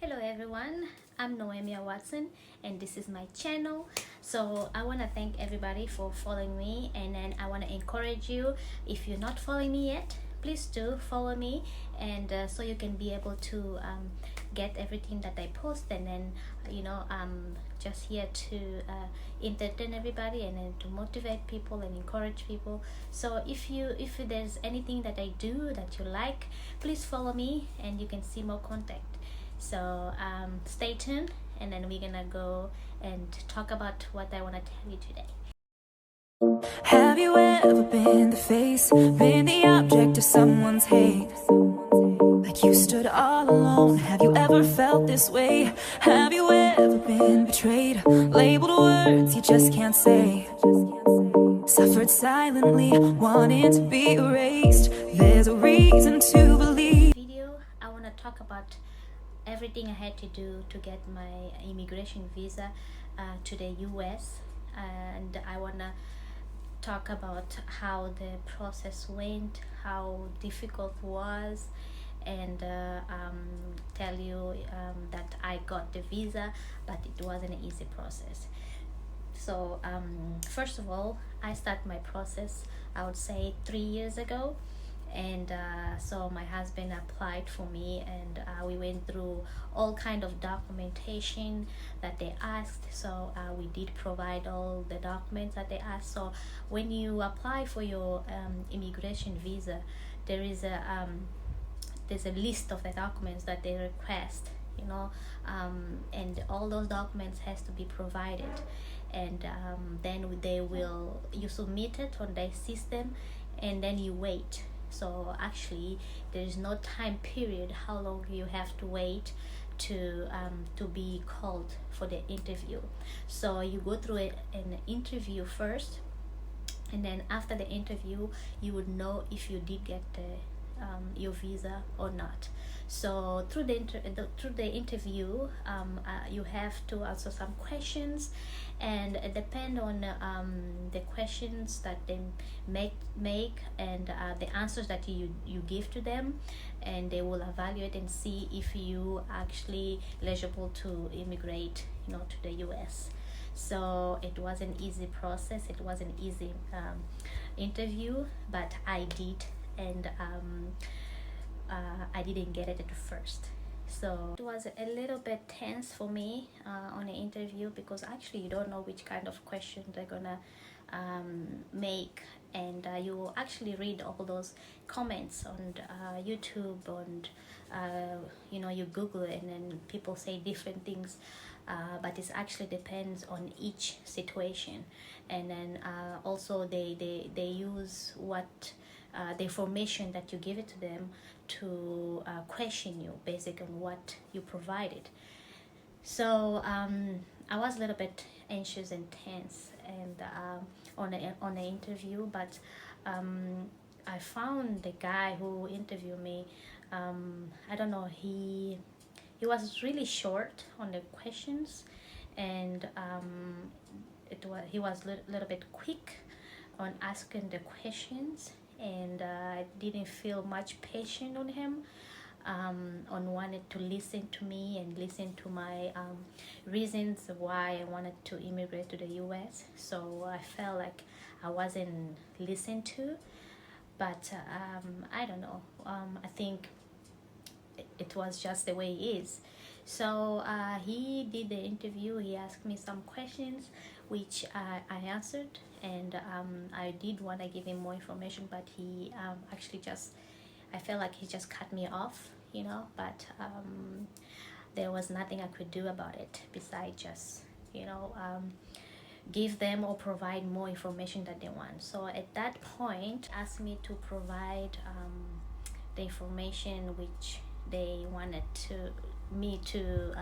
Hello everyone, I'm Noemia Watson and this is my channel. So I want to thank everybody for following me, and then I want to encourage you, if you're not following me yet, please do follow me, and so you can be able to get everything that I post. And then I'm just here to entertain everybody and then to motivate people and encourage people. So if there's anything that I do that you like, please follow me and you can see more content. So stay tuned, and then we're gonna go and talk about what I want to tell you today. Have you ever been the face, been the object of someone's hate? Like you stood all alone. Have you ever felt this way? Have you ever been betrayed, labeled words you just can't say, suffered silently, wanting to be erased? There's a reason to believe. Video, I want to talk about everything I had to do to get my immigration visa to the US, and I want to talk about how the process went, how difficult it was, and tell you that I got the visa, but it wasn't an easy process. So first of all, I started my process, I would say 3 years ago. And so my husband applied for me, and we went through all kind of documentation that they asked. So we did provide all the documents that they asked. So when you apply for your immigration visa, there is there's a list of the documents that they request, and all those documents has to be provided. And then you submit it on their system, and then you wait. So actually there is no time period how long you have to wait to be called for the interview. So you go through an interview first, and then after the interview you would know if you did get your visa or not. So through the interview, you have to answer some questions, and it depend on the questions that they make and the answers that you give to them, and they will evaluate and see if you actually eligible to immigrate to the US. So it was an easy process, it was an easy interview, but I did, and I didn't get it at first. So it was a little bit tense for me on the interview, because actually you don't know which kind of question they're gonna make, and you actually read all those comments on YouTube, and you Google it, and then people say different things, but it actually depends on each situation. And then also they use what the information that you give it to them to question you based on what you provided. So I was a little bit anxious and tense, and on the interview, but I found the guy who interviewed me. I don't know, he was really short on the questions, and he was a little bit quick on asking the questions, and I didn't feel much patient on him, on wanted to listen to me and listen to my reasons why I wanted to immigrate to the US. So I felt like I wasn't listened to, but I don't know, I think it was just the way it is. So he did the interview, he asked me some questions which I answered, and I did want to give him more information, but he actually I felt like he just cut me off, but there was nothing I could do about it besides just give them or provide more information that they want. So at that point asked me to provide the information which they wanted me to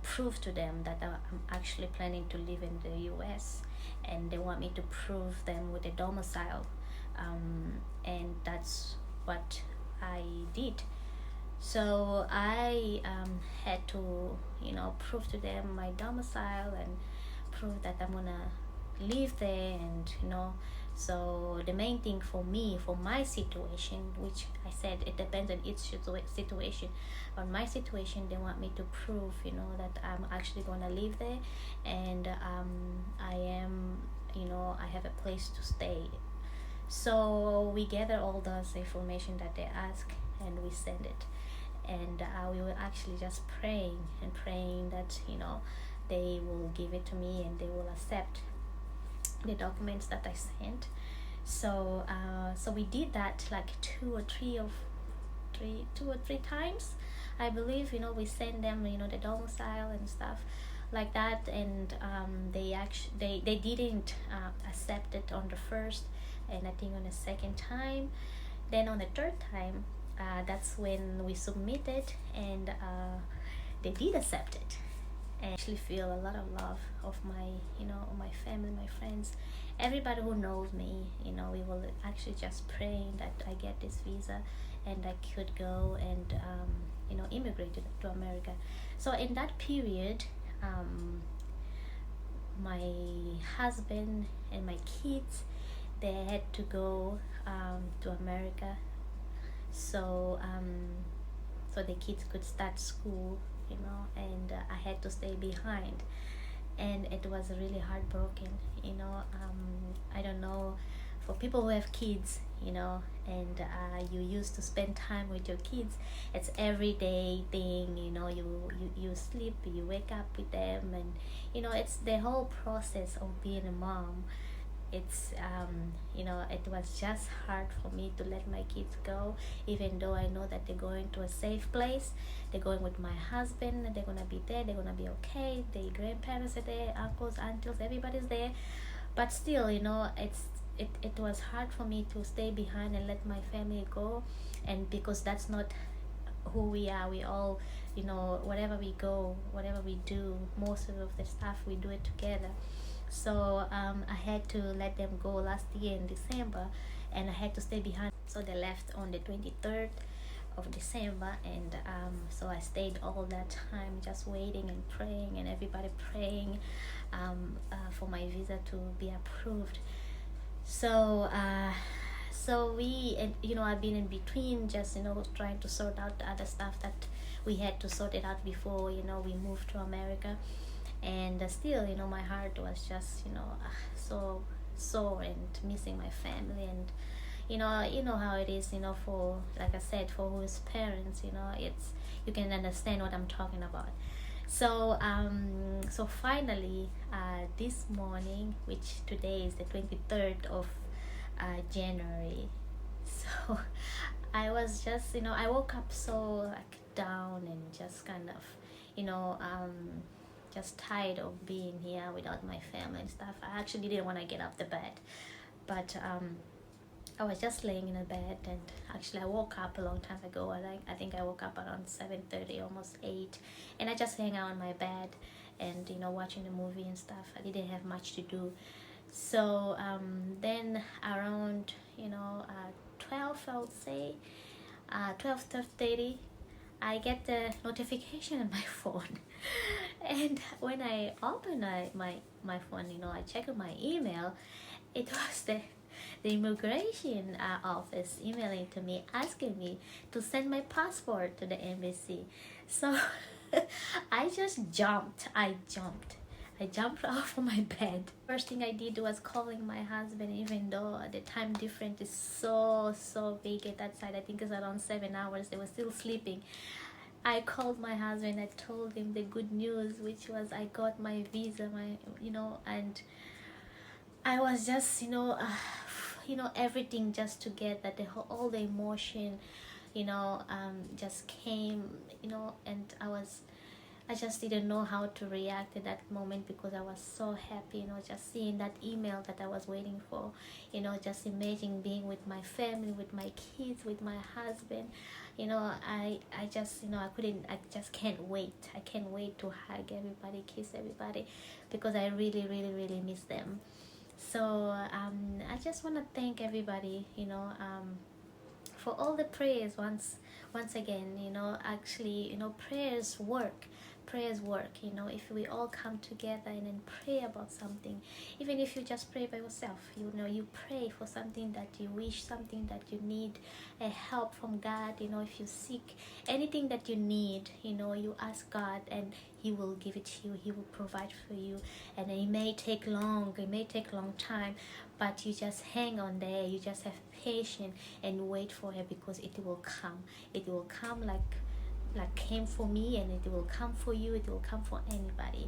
prove to them that I'm actually planning to live in the US, and they want me to prove them with a domicile, and that's what I did. So I had to prove to them my domicile and prove that I'm gonna live there, and So the main thing for me, for my situation, which I said it depends on each situation. On my situation, they want me to prove, that I'm actually gonna live there, and I am, I have a place to stay. So we gather all those information that they ask, and we send it. And we were actually just praying that they will give it to me and they will accept the documents that I sent. So so we did that like two or three times, I believe. We send them the domicile and stuff like that, and they didn't accept it on the first, and I think on the second time. Then on the third time, that's when we submitted, and they did accept it. And I actually feel a lot of love of my family, my friends, everybody who knows me. We were actually just praying that I get this visa and I could go and immigrate to America. So in that period, my husband and my kids, they had to go to America, so so the kids could start school, and I had to stay behind, and it was really heartbroken. I don't know, for people who have kids, and you used to spend time with your kids. It's everyday thing. You sleep, you wake up with them, and it's the whole process of being a mom. It's it was just hard for me to let my kids go, even though I know that they're going to a safe place. They're going with my husband, they're gonna be there, they're gonna be okay. The grandparents are there, uncles, aunties, everybody's there. But still, it was hard for me to stay behind and let my family go. And because that's not who we are, we all, wherever we go, whatever we do, most of the stuff we do it together. So I had to let them go last year in December, and I had to stay behind. So they left on the 23rd of December, and so I stayed all that time just waiting and praying, and everybody praying for my visa to be approved. So so we, and I've been in between, just trying to sort out the other stuff that we had to sort it out before we moved to America. And still, my heart was just so sore and missing my family. And how it is, for, like I said, for whose parents, it's, you can understand what I'm talking about. So so finally, this morning, which today is the 23rd of January, so I was just I woke up so like down and just kind of just tired of being here without my family and stuff. I actually didn't want to get off the bed, but I was just laying in a bed, and actually I woke up a long time ago. I think I woke up around 7:30, almost 8, and I just hang out on my bed and watching the movie and stuff. I didn't have much to do. So then around 12, I would say 12:30, I get the notification on my phone. And when I open my phone, I check on my email. It was the immigration office emailing to me, asking me to send my passport to the embassy. So I just jumped. I jumped off of my bed. First thing I did was calling my husband, even though the time difference is so big at that side. I think it's around 7 hours. They were still sleeping. I called my husband. I told him the good news, which was I got my visa, and I was just, everything just together. All the emotion, just came, and I just didn't know how to react at that moment, because I was so happy, just seeing that email that I was waiting for, just imagining being with my family, with my kids, with my husband. I just can't wait. I can't wait to hug everybody, kiss everybody, because I really, really, really miss them. So I just want to thank everybody, for all the prayers once again. Actually, prayers work. prayers work. If we all come together and then pray about something, even if you just pray by yourself, you pray for something that you wish, something that you need a help from God. If you seek anything that you need, you ask God, and He will give it to you. He will provide for you, and it may take long time, but you just hang on there. You just have patience and wait for it, because it will come. It will come like came for me, and it will come for you. It will come for anybody.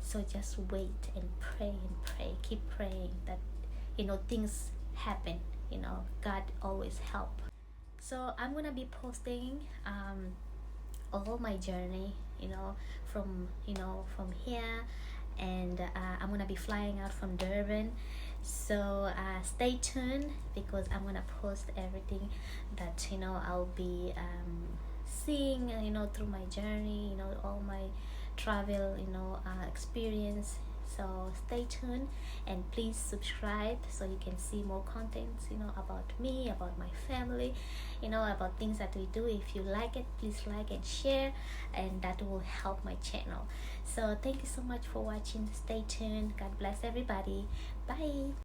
So just wait and pray, keep praying that things happen. God always help. So I'm gonna be posting all my journey, from here, and I'm gonna be flying out from Durban. So stay tuned, because I'm gonna post everything that I'll be seeing through my journey, all my travel experience. So stay tuned, and please subscribe so you can see more contents about me, about my family, about things that we do. If you like it, please like and share, and that will help my channel. So thank you so much for watching. Stay tuned. God bless everybody. Bye.